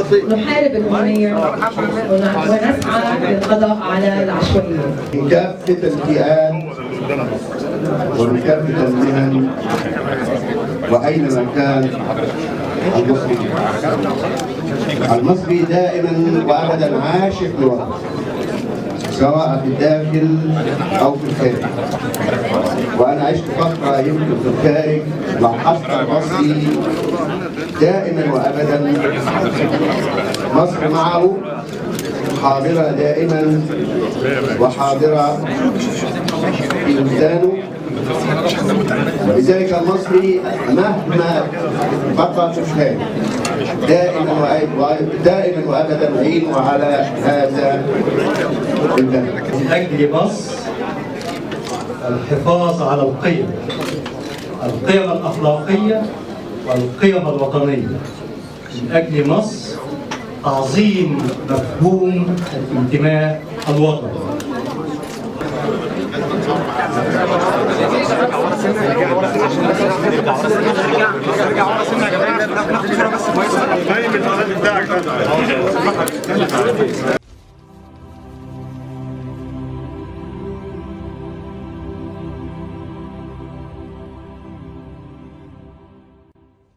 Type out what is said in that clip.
نحارب الأمنية ونسعى للقضاء على العشوائية. من كافة الفئات ومن كافة المهن وأينما كان المصري دائما وأبدا عاشق لوطنه، سواء في الداخل أو في الخارج. وأنا عشت فترة يمكن في الخارج، لاحظت المصري دائما وأبدا مصر معه، حاضرة دائما وحاضرة في وجدانه. ولذلك المصري مهما بقى في الخارج دائما وابدا عينه على هذا البلد. من اجل مصر الحفاظ على القيم الاخلاقيه والقيم الوطنيه. من اجل مصر تعظيم مفهوم الانتماء الوطني.